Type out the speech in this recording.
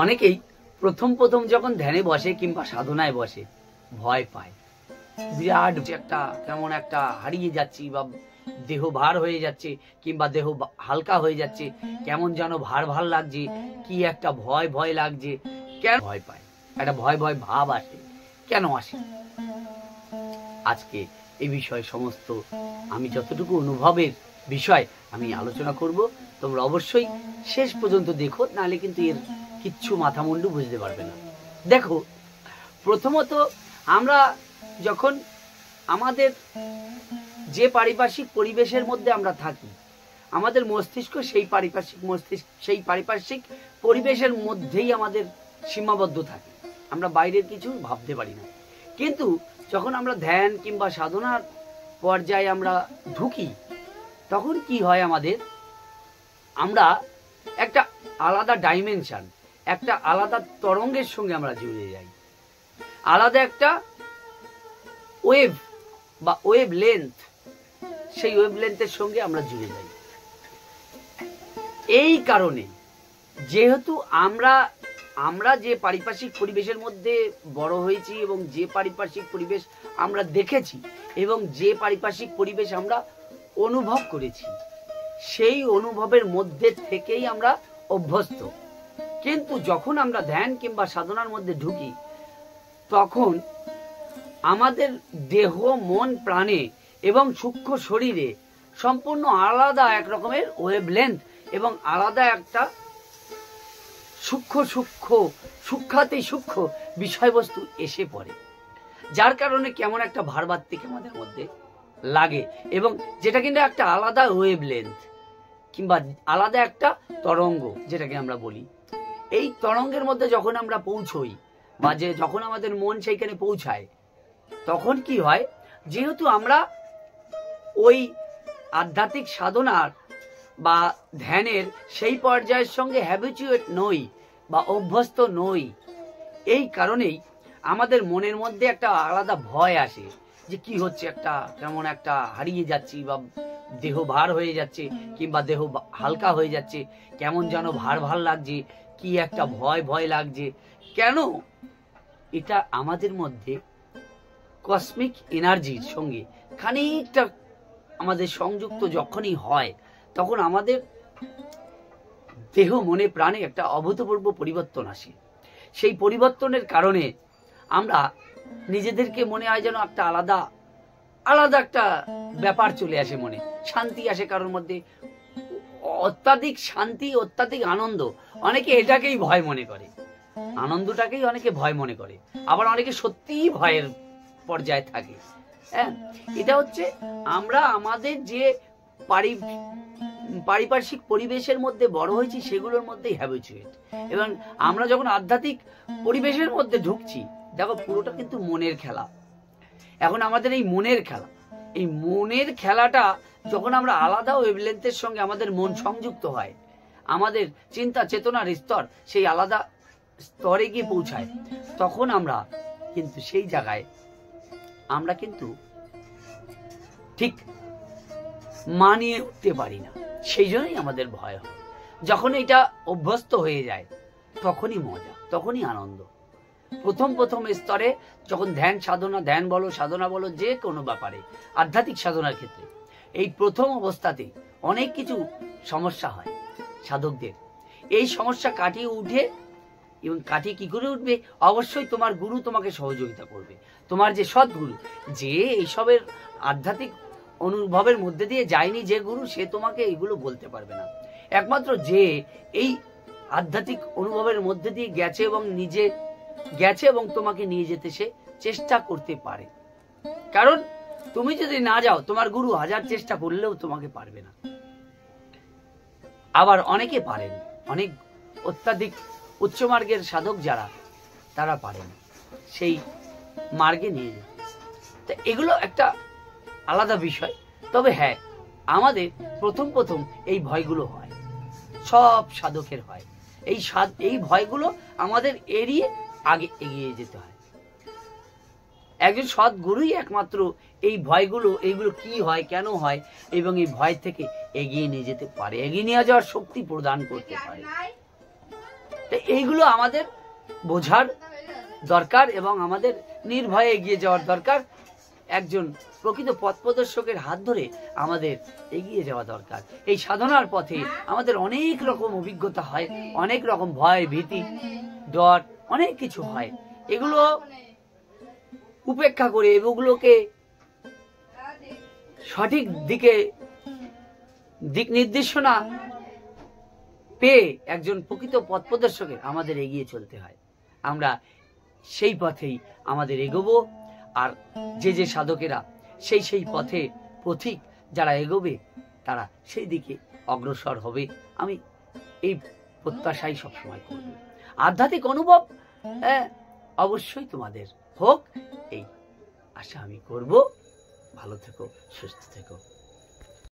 অনেকেই প্রথম প্রথম যখন ধ্যানে বসে কিংবা সাধনায় বসে ভয় পায়, বিরাট একটা কেমন একটা হারিয়ে যাচ্ছি বা দেহ ভার হয়ে যাচ্ছে কিংবা দেহ হালকা হয়ে যাচ্ছে, কেমন যেন ভার ভার লাগছে, কি একটা ভয় ভয় লাগছে। কেন ভয় পায়? একটা ভয় ভয় ভাব আসে, কেন আসে? আজকে এই বিষয়ে সমস্ত আমি যতটুকু অনুভবের বিষয় আমি আলোচনা করব। তোমরা অবশ্যই শেষ পর্যন্ত দেখো, নাহলে কিন্তু এর কিচ্ছু মাথা মুন্ডু বুঝতে পারবে না। দেখো, প্রথমত আমরা যখন আমাদের যে পারিপার্শ্বিক পরিবেশের মধ্যে আমরা থাকি, আমাদের মস্তিষ্ক সেই পারিপার্শ্বিক পরিবেশের মধ্যেই আমাদের সীমাবদ্ধ থাকে, আমরা বাইরের কিছু ভাবতে পারি না। কিন্তু যখন আমরা ধ্যান কিংবা সাধনার পর্যায়ে আমরা ঢুকি, তখন কি হয়, আমরা একটা আলাদা ডাইমেনশন, একটা আলাদা তরঙ্গের সঙ্গে আমরা জুড়ে যাই, আলাদা একটা ওয়েভ বা ওয়েভ লেন্থ, সেই ওয়েভ লেন্থের সঙ্গে আমরা জুড়ে যাই। এই কারণে যেহেতু আমরা যে পারিপার্শ্বিক পরিবেশের মধ্যে বড় হয়েছি এবং যে পারিপার্শ্বিক পরিবেশ আমরা দেখেছি এবং যে পারিপার্শ্বিক পরিবেশ আমরা অনুভব করেছি, সেই অনুভবের মধ্যে থেকেই আমরা অভ্যস্ত। কিন্তু যখন আমরা ধ্যান কিংবা সাধনার মধ্যে ঢুকি, তখন আমাদের দেহ, মন, প্রাণে এবং সূক্ষ্ম শরীরে সম্পূর্ণ আলাদা এক রকমের ওয়েভ লেন্থ এবং আলাদা একটা সূক্ষ্মাতি সূক্ষ্ম বিষয়বস্তু এসে পড়ে, যার কারণে কেমন একটা ভারবাত্তিক আমাদের মধ্যে লাগে, এবং যেটা কিন্তু একটা আলাদা ওয়েভ লেন্থ কিংবা আলাদা একটা তরঙ্গ যেটাকে আমরা বলি। এই তরঙ্গের মধ্যে যখন আমরা পৌঁছই বা যখন আমাদের মন সেইখানে পৌঁছায়, তখন কি হয়, যেহেতু আমরা ওই আধ্যাত্মিক সাধনার বা ধ্যানের সেই পর্যায়ের সঙ্গে হ্যাবিচুয়েট নই বা অভ্যস্ত নই, এই কারণেই আমাদের মনের মধ্যে একটা আলাদা ভয় আসে যে কি হচ্ছে, একটা কেমন একটা হারিয়ে যাচ্ছি বা দেহ ভার হয়ে যাচ্ছে কিংবা দেহ হালকা হয়ে যাচ্ছে, কেমন যেন ভার ভার লাগছে, কি একটা ভয় ভয় লাগছে। কেন? এটা আমাদের মধ্যে কসমিক এনার্জির সঙ্গে খানিকটা আমাদের সংযুক্ত যখনই হয়, তখন আমাদের দেহ, মনে, প্রাণে একটা অভূতপূর্ব পরিবর্তন আসে। সেই পরিবর্তনের কারণে আমরা নিজেদেরকে মনে হয় যেন একটা আলাদা একটা ব্যাপার চলে আসে, মনে শান্তি আসে কারোর মধ্যে, অত্যাধিক শান্তি, অত্যাধিক আনন্দ। অনেকে এটাকেই ভয় মনে করে, আনন্দটাকেই অনেকে ভয় মনে করে, আবার অনেকে সত্যিই ভয়ের পর্যায়ে থাকে। হ্যাঁ, এটা হচ্ছে আমরা আমাদের যে পারিপার্শ্বিক পরিবেশের মধ্যে বড় হয়েছি সেগুলোর মধ্যেই হ্যাবিচুয়েট, এবং আমরা যখন আধ্যাত্মিক পরিবেশের মধ্যে ঢুকছি, দেখো পুরোটা কিন্তু মনের খেলা। এখন আমাদের এই মনের খেলাটা যখন আমরা আলাদা ওয়েভলেন্থের সঙ্গে আমাদের মন সংযুক্ত হয়, আমাদের চিন্তা চেতনার স্তর সেই আলাদা স্তরে গিয়ে পৌঁছায়, তখন আমরা কিন্তু সেই জায়গায় আমরা কিন্তু ঠিক মানিয়ে উঠতে পারি না। সেই জন্যই আমাদের ভয় হয়। যখন এটা অভ্যস্ত হয়ে যায়, তখনই মজা, তখনই আনন্দ। প্রথম স্তরে যখন ধ্যান বলো, সাধনা বলো, যে কোনো ব্যাপারে আধ্যাত্মিক সাধনার ক্ষেত্রে এই প্রথম অবস্থাতে অনেক কিছু সমস্যা হয় সাধকদের। এই সমস্যা কাটিয়ে উঠে, এবং কাটিয়ে কি করে উঠবে, অবশ্যই তোমার গুরু তোমাকে সহযোগিতা করবে। তোমার যে সৎগুরু, যে এইসবের আধ্যাত্মিক অনুভবের মধ্যে দিয়ে যায়নি যে গুরু, সে তোমাকে এগুলো বলতে পারবে না। একমাত্র যে এই আধ্যাত্মিক অনুভবের মধ্যে দিয়ে গেছে এবং নিজে গেছে এবং তোমাকে নিয়ে যেতে সে চেষ্টা করতে পারে। কারণ তুমি যদি না যাও, তোমার গুরু হাজার চেষ্টা করলেও তোমাকে পারবে না। আবার অনেকে পারেন, অনেক অত্যাধিক উচ্চ মার্গের সাধক যারা, তারা পারেন সেই মার্গে নিয়ে যেতে। তো এগুলো একটা আলাদা বিষয়। তবে হ্যাঁ, আমাদের প্রথম এই ভয়গুলো হয়, সব সাধকের হয়। এই ভয়গুলো আমাদের এড়িয়ে আগে এগিয়ে যেতে হয়। একজন সৎগুরুই একমাত্র এই ভয়গুলো, এইগুলো কি হয়, কেন হয়, এবং এই ভয় থেকে এগিয়ে নিয়ে যেতে পারে, এগিয়ে নিয়ে যাওয়ার শক্তি প্রদান করতে পারে। তো এইগুলো আমাদের বোঝার দরকার এবং আমাদের নির্ভয়ে এগিয়ে যাওয়ার দরকার। একজন প্রকৃত পথ প্রদর্শকের হাত ধরে আমাদের এগিয়ে যাওয়া দরকার। এই সাধনার পথে আমাদের অনেক রকম অভিজ্ঞতা হয়, অনেক রকম ভয়, ভীতি, ডর, অনেক কিছু হয়। এগুলো উপেক্ষা করে এগুলোকে সঠিক দিক নির্দেশনা পেয়ে একজন প্রকৃত পথ প্রদর্শকের আমাদের এগিয়ে চলতে হয়। আমরা সেই পথেই আমাদের এগোবো। আর যে সাধকেরা সেই পথে পথিক যারা এগোবে তারা সেই দিকে অগ্রসর হবে। আমি এই প্রত্যাশাই সবসময় করব। আধ্যাত্মিক অনুভব অবশ্যই তোমাদের হোক, এই আশা আমি করব। ভালো থেকো, সুস্থ থেকো।